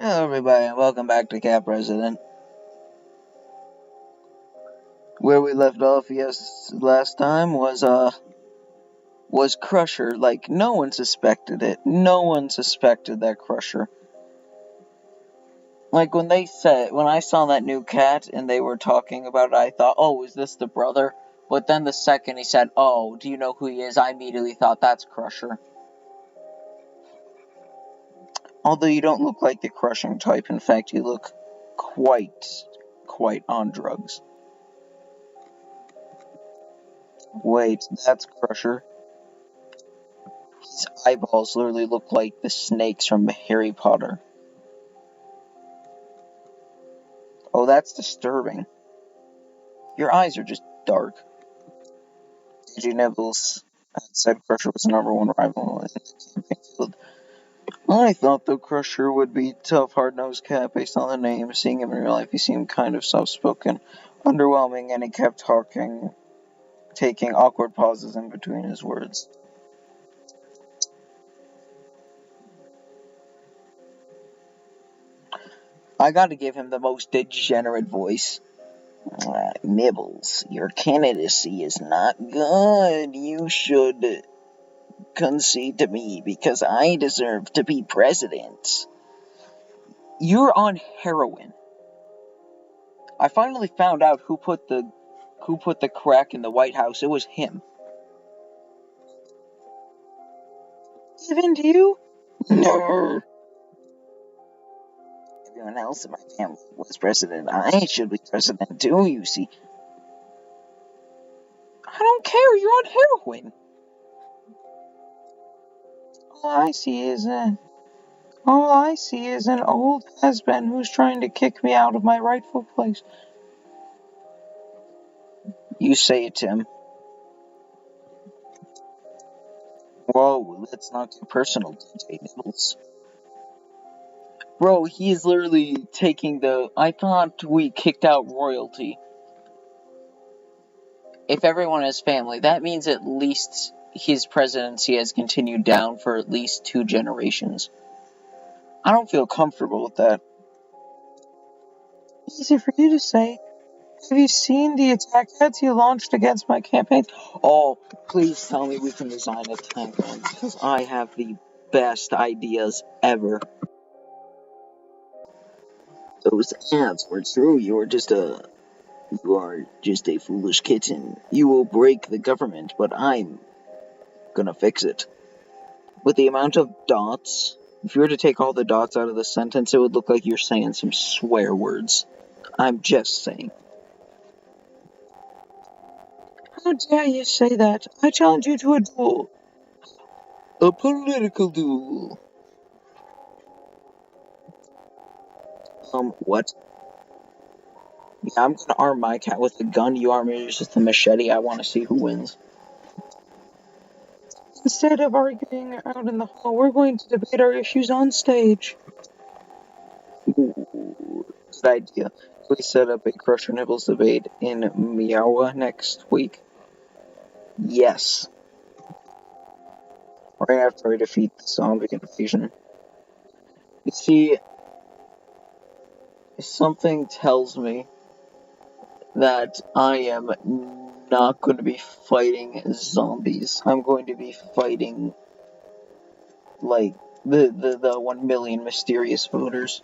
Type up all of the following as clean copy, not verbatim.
Hello everybody and welcome back to Cat President. Where we left off last time was Crusher. Like, no one suspected it. No one suspected that Crusher. Like, when I saw that new cat and they were talking about it, I thought, oh, is this the brother? But then the second he said, oh, do you know who he is? I immediately thought, that's Crusher. Although you don't look like the crushing type. In fact, you look quite on drugs. Wait, that's Crusher. His eyeballs literally look like the snakes from Harry Potter. Oh, that's disturbing. Your eyes are just dark. AJ Nibbles said Crusher was the #1 rival in the campaign field. I thought the Crusher would be tough, hard-nosed cat based on the name. Seeing him in real life, he seemed kind of soft-spoken, underwhelming, and he kept talking, taking awkward pauses in between his words. I gotta give him the most degenerate voice. Nibbles, your candidacy is not good. You should concede to me because I deserve to be president. You're on heroin. I finally found out who put the crack in the White House. It was him. Given to you? No. Everyone else in my family was president. I should be president too, you see. I don't care. You're on heroin. All I see is an old has-been who's trying to kick me out of my rightful place. You say it, Tim. Whoa, let's not get personal, DJ Nibbles. Bro, he is literally taking I thought we kicked out royalty. If everyone has family, that means at least his presidency has continued down for at least 2 generations. I don't feel comfortable with that. Easy for you to say. Have you seen the attack ads you launched against my campaigns? Oh, please tell me we can design attack ads, because I have the best ideas ever. Those ads were true. You are just a foolish kitten. You will break the government, but I'm gonna fix it. With the amount of dots, if you were to take all the dots out of the sentence, it would look like you're saying some swear words. I'm just saying. How dare you say that? I challenge you to a duel. A political duel. What? Yeah, I'm gonna arm my cat with a gun. You arm me just a machete. I want to see who wins. Instead of arguing out in the hall, we're going to debate our issues on stage. Ooh, good idea. We set up a Crusher Nibbles debate in Miawa next week. Yes. Right after I defeat the zombie invasion. You see, something tells me that I am not going to be fighting zombies. I'm going to be fighting, like, the 1 million mysterious voters.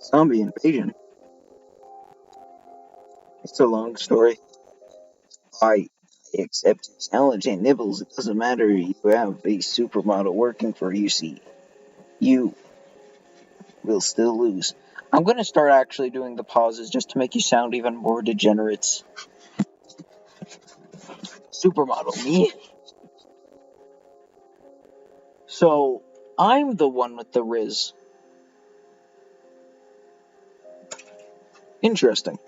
Zombie invasion? It's a long story. I accept your challenge, and Nibbles, it doesn't matter. You have a supermodel working for you, see. You will still lose. I'm going to start actually doing the pauses just to make you sound even more degenerates. Supermodel, me? So, I'm the one with the Riz. Interesting.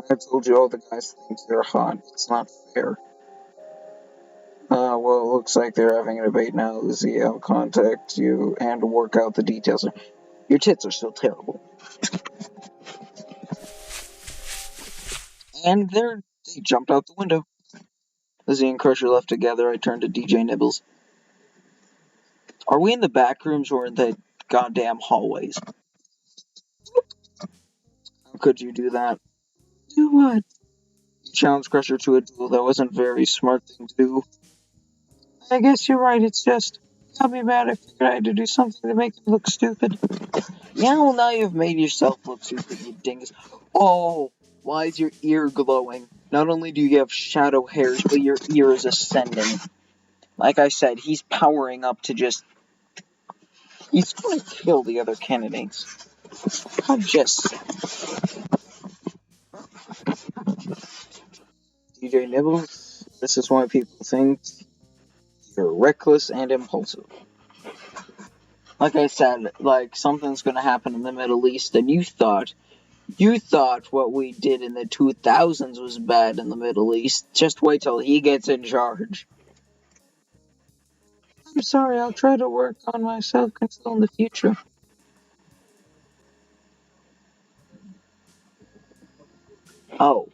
I told you all the guys think you're hot. It's not fair. Well, it looks like they're having a debate now. Lizzie, I'll contact you and work out the details. Your tits are still terrible. And they jumped out the window. Lizzie and Crusher left together. I turned to DJ Nibbles. Are we in the back rooms or in the goddamn hallways? How could you do that? Do what? You challenged Crusher to a duel. That wasn't a very smart thing to do. I guess you're right. It's just got me mad. I figured I had to do something to make him look stupid. Yeah, well, now you've made yourself look stupid, you dingus. Oh, why is your ear glowing? Not only do you have shadow hairs, but your ear is ascending. Like I said, he's powering up to just... He's gonna kill the other candidates. Not just... DJ Nibbles, this is why people think you're reckless and impulsive. Like I said, like, something's gonna happen in the Middle East, and you thought what we did in the 2000s was bad in the Middle East. Just wait till he gets in charge. I'm sorry, I'll try to work on my self-control in the future. Oh.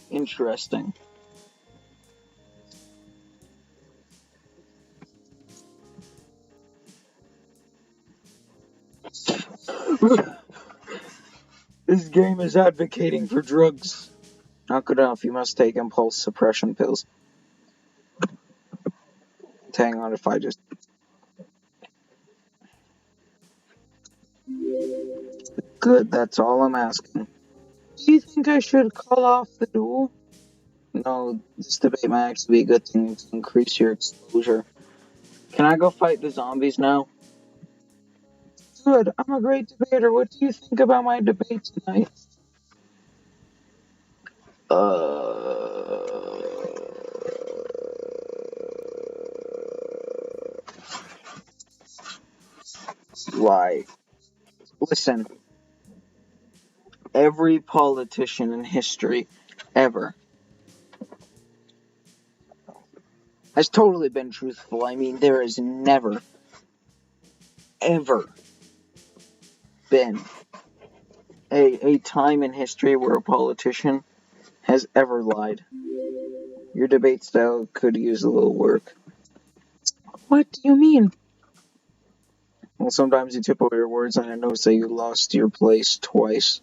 Interesting. This game is advocating for drugs. Not good enough, you must take impulse suppression pills. Hang on if I just... Good, that's all I'm asking. Do you think I should call off the duel? No, this debate might actually be a good thing to increase your exposure. Can I go fight the zombies now? Good, I'm a great debater. What do you think about my debate tonight? Why? Listen, every politician in history, ever, has totally been truthful. I mean, there has never, ever been a time in history where a politician has ever lied. Your debate style could use a little work. What do you mean? Well, sometimes you tip over your words, and I noticed that you lost your place twice.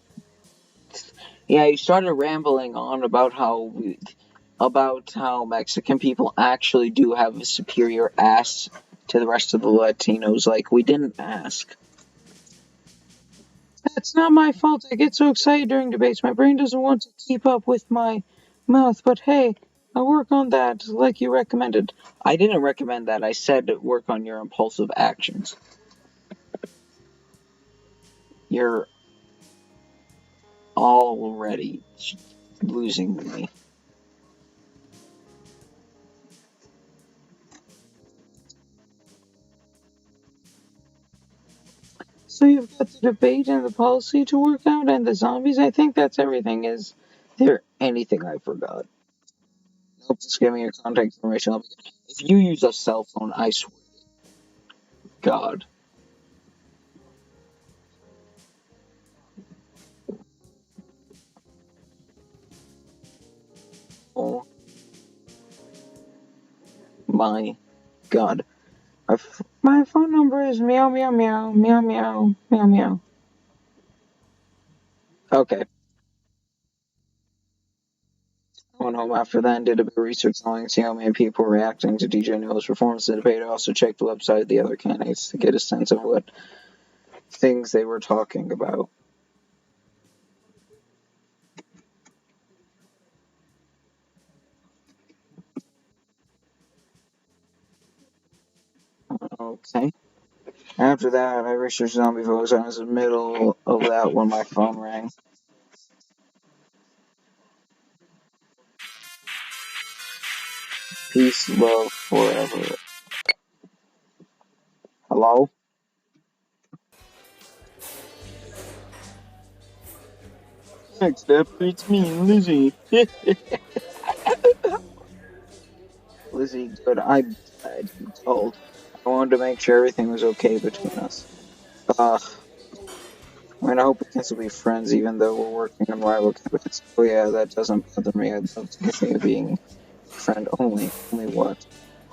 Yeah, you started rambling on about how Mexican people actually do have a superior ass to the rest of the Latinos. Like, we didn't ask. That's not my fault. I get so excited during debates. My brain doesn't want to keep up with my mouth. But hey, I'll work on that, like you recommended. I didn't recommend that. I said work on your impulsive actions. You're already losing me. So you've got the debate and the policy to work out and the zombies? I think that's everything. Is there anything I forgot? Nope, just give me your contact information. If you use a cell phone, I swear to God. Oh my God. My phone number is meow meow meow meow meow meow meow. Okay. I went home after that and did a bit of research on seeing how many people were reacting to DJ Noah's performance in the debate. I also checked the website of the other candidates to get a sense of what things they were talking about. Okay. After that, I researched zombie photos. I was in the middle of that when my phone rang. Peace, love, forever. Hello? Next up, it's me and Lizzie. Lizzie, good. I'm told. I wanted to make sure everything was okay between us. Ugh. I mean, I hope we can still be friends even though we're working on rival campaigns. Oh yeah, that doesn't bother me. I'd love to continue being a friend. Only what?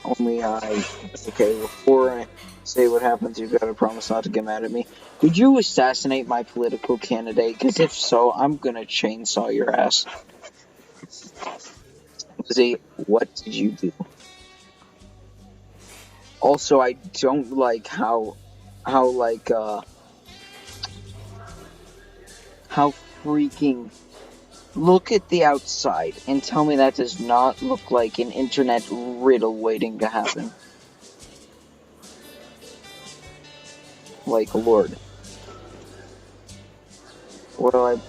Only I. Okay, before I say what happens, you gotta promise not to get mad at me. Did you assassinate my political candidate? Because if so, I'm gonna chainsaw your ass. Lizzie, what did you do? Also, I don't like how freaking. Look at the outside and tell me that does not look like an internet riddle waiting to happen. Like, Lord. What do I do?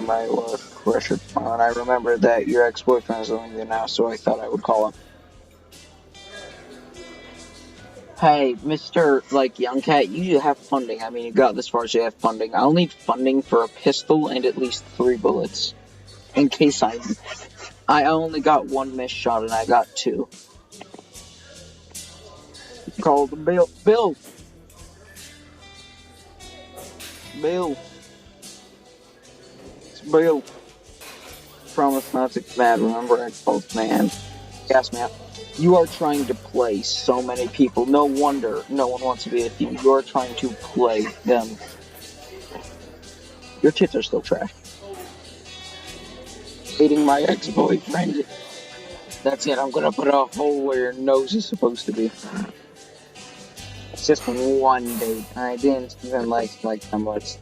My pressure on? I remember that your ex-boyfriend is living there now, so I thought I would call him. Hey, Mr. Young Cat, you have funding. I mean, you got this far, so you have funding. I'll need funding for a pistol and at least 3 bullets. In case I only got 1 missed shot and I got 2. Call the Bill. Bill! It's Bill. Promise not to get mad. Remember I called man. Yes, man. You are trying to play so many people. No wonder no one wants to be with you. You are trying to play them. Your tits are still trash. Dating my ex-boyfriend. That's it. I'm gonna put a hole where your nose is supposed to be. It's just 1 date. I didn't even like that much.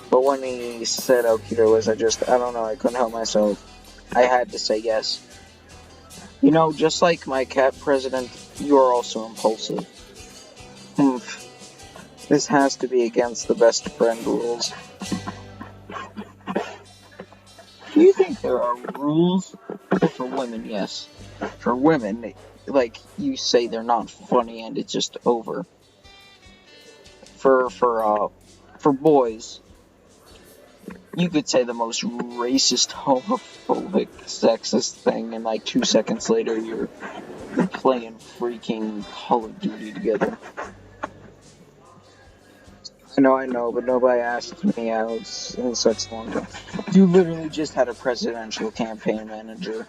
But when he said how cute I was, I don't know, I couldn't help myself. I had to say yes. You know, just like my cat president, you are also impulsive. This has to be against the best friend rules. Do you think there are rules? For women, yes. For women, you say they're not funny and it's just over. For boys, you could say the most racist, homophobic, sexist thing, and 2 seconds later you're playing freaking Call of Duty together. I know, but nobody asked me out in such a long time. You literally just had a presidential campaign manager.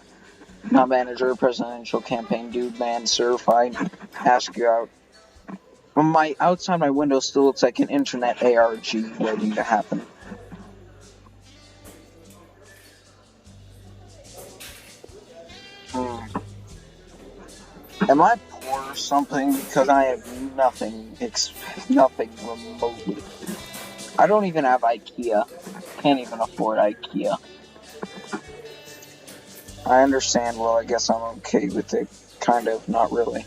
Not manager, presidential campaign dude, man, certified. Ask you out. Outside my window still looks like an internet ARG waiting to happen. Am I poor or something? Because I have nothing remotely. I don't even have IKEA. Can't even afford IKEA. I understand, well, I guess I'm okay with it. Kind of, not really.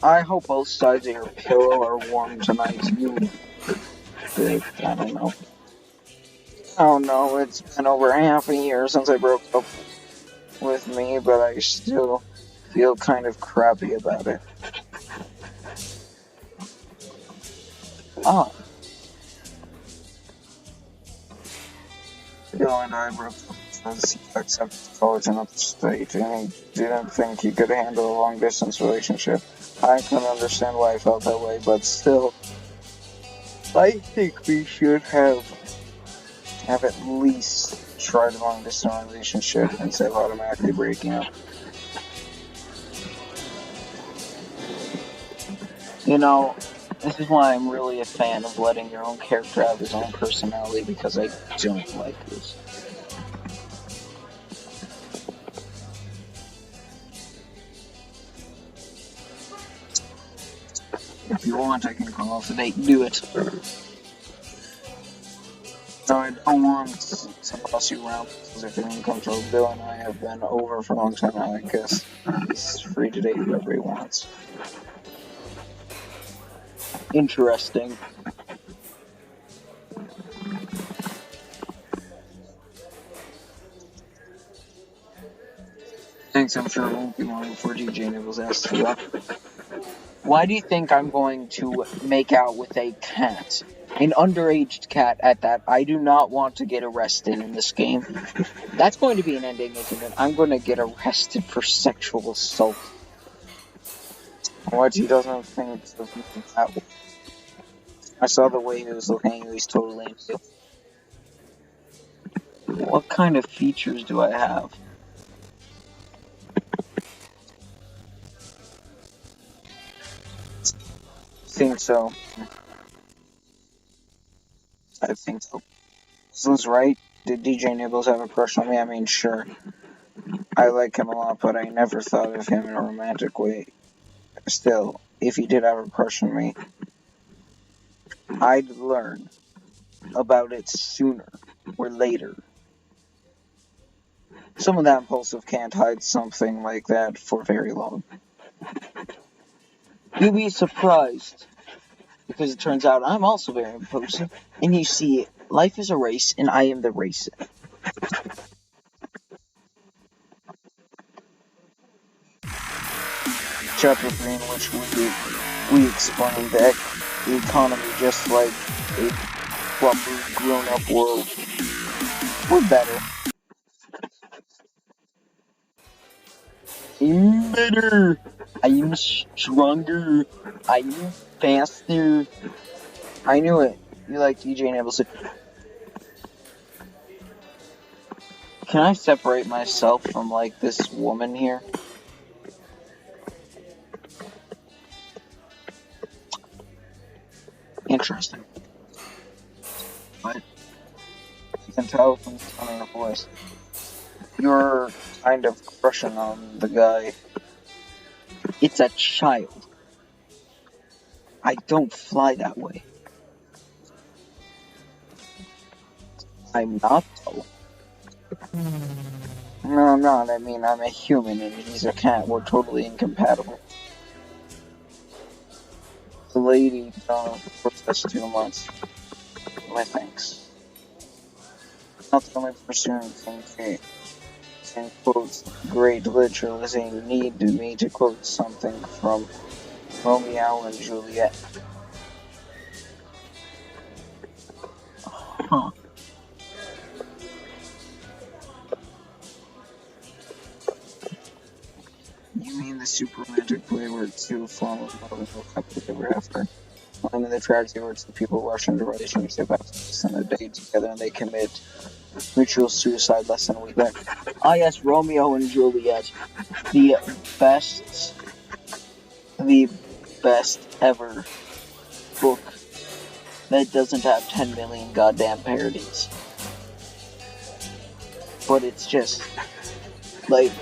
I hope both sides of your pillow are warm tonight. I don't know. Oh no, it's been over half a year since I broke up with me, but I still feel kind of crappy about it. Bill and I broke up because he accepted college in another state, and he didn't think he could handle a long-distance relationship. I couldn't understand why I felt that way, but still, I think we should have at least tried a long-distance relationship instead of automatically breaking up. This is why I'm really a fan of letting your own character have his own personality, because I don't like this. If you want, I can call off the date. Do it. No, I don't want to boss you around, because if anyone comes over, Bill and I have been over for a long time now. I guess he's free to date whoever he wants. Interesting. Thanks, I'm sure it won't be long before DJ Nibbles asks for that. Why do you think I'm going to make out with a cat? An underage cat at that. I do not want to get arrested in this game. That's going to be an ending, isn't it? I'm going to get arrested for sexual assault. What, he doesn't think of me that way. I saw the way he was looking at you, he's totally into you. What kind of features do I have? Think so. I think so. This right. Did DJ Nibbles have a crush on me? I mean, sure. I like him a lot, but I never thought of him in a romantic way. Still, if he did have a crush on me, I'd learn about it sooner or later. Someone that impulsive can't hide something like that for very long. You'd be surprised, because it turns out I'm also very impulsive, and you see, life is a race, and I am the racer. Chapter 3, in which we explain the economy just like a proper grown-up world. We're better. I'm better. I'm stronger. I'm faster. I knew it. You like DJ Nibbles. Can I separate myself from, like, this woman here? Interesting. But you can tell from the tone of your voice. You're kind of crushing on the guy. It's a child. I don't fly that way. I'm not, though. No, I'm not. I mean, I'm a human and he's a cat. We're totally incompatible. The lady, that's 2 months. My thanks. Not the only person who can quote great literature as they need me to quote something from Romeo and Juliet. Huh. You mean the super romantic play where two fall in love and hook up ever after? I mean the tragedy where two people rush into relationship after spend a day together and they commit mutual suicide less than a week later. Ah yes, Romeo and Juliet. The best ever book that doesn't have 10 million goddamn parodies. But it's just, like,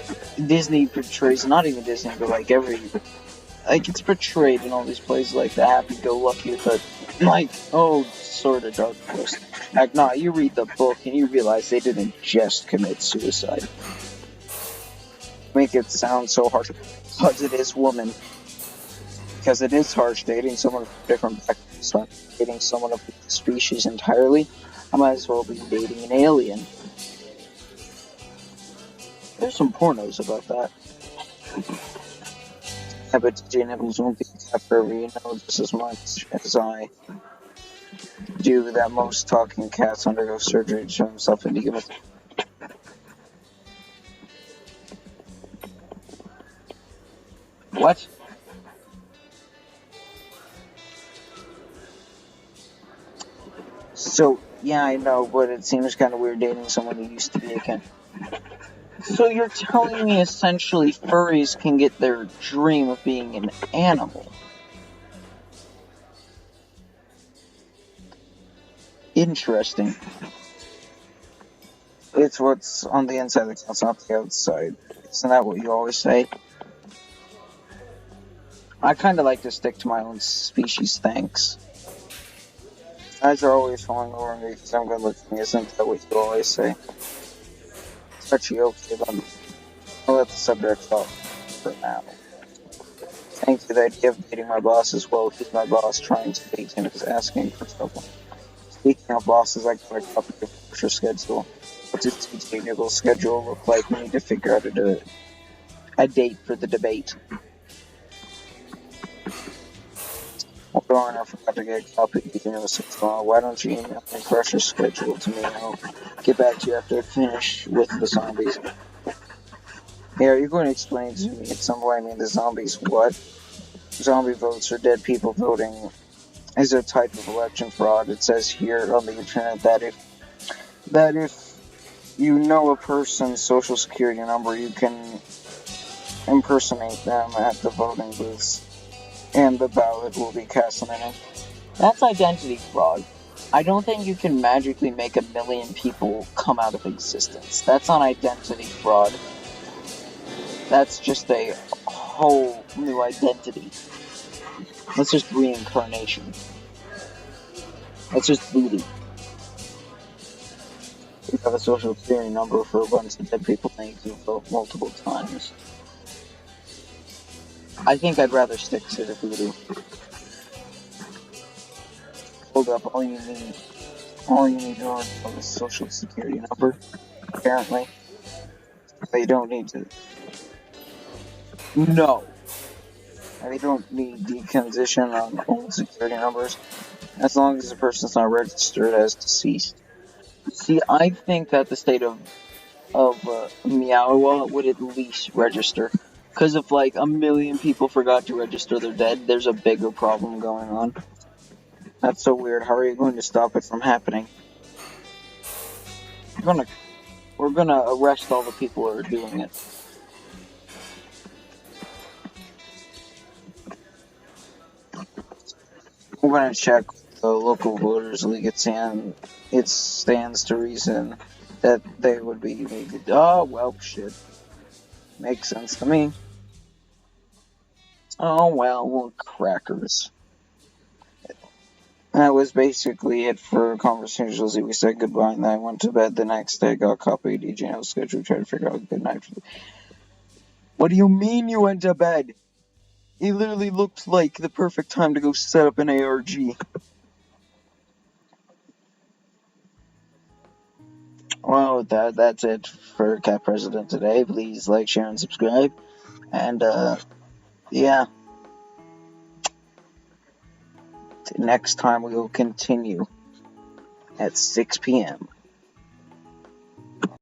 Disney portrays, not even Disney, but like it's portrayed in all these plays like the happy-go-lucky, but like, oh, sort of dark twist. Like, nah, you read the book and you realize they didn't just commit suicide. Make it sound so harsh, because it is woman. Because it is harsh dating someone from different backgrounds, so dating someone of the species entirely. I might as well be dating an alien. There's some pornos about that. Yeah, but DJ Nibbles won't be a cat forever, you know, just as much as I do that most talking cats undergo surgery to turn himself into human. What? So, yeah, I know, but it seems kind of weird dating someone who used to be a cat. So you're telling me essentially furries can get their dream of being an animal? Interesting. It's what's on the inside that counts, not the outside. Isn't that what you always say? I kind of like to stick to my own species, thanks. Guys are always falling over me because I'm good looking, isn't that what you always say? It's actually okay, but I'll let the subject fall for now. Thank you, the idea of dating my boss as well. He's my boss, trying to date him is asking for trouble. Speaking of bosses, I got a copy of your schedule. What does DJ Nibble's schedule look like? We need to figure out a date for the debate. Hold on, I forgot to get a copy of the Universal tomorrow. Why don't you email me Crusher's schedule to me and I'll get back to you after I finish with the zombies. Yeah, are you going to explain to me at some point? I mean, the zombies what? zombie votes or dead people voting is a type of election fraud. It says here on the internet that if you know a person's social security number, you can impersonate them at the voting booths, and the ballot will be cast in their name. That's identity fraud. I don't think you can magically make 1 million people come out of existence. That's not identity fraud. That's just a whole new identity. That's just reincarnation. That's just voodoo. You have a social security number for a bunch of dead people, then you can vote multiple times. I think I'd rather stick to the voodoo. Hold up, all you need to know is a social security number, apparently. But you don't need to. No. They don't need decomposition on old security numbers, as long as the person's not registered as deceased. See, I think that the state of Miawa would at least register. Because if, 1 million people forgot to register they're dead, there's a bigger problem going on. That's so weird. How are you going to stop it from happening? We're gonna arrest all the people who are doing it. We're gonna check the local voters league. It stands to reason that they would be needed. Oh, well, shit. Makes sense to me. Oh, well, crackers. That was basically it for Conversations. We said goodbye and then I went to bed. The next day, got a copy of DJ's schedule, tried to figure out a good night for the... What do you mean you went to bed? It literally looked like the perfect time to go set up an ARG. Well, that's it for Cat President today. Please like, share, and subscribe. And, yeah. Next time we will continue at 6 p.m.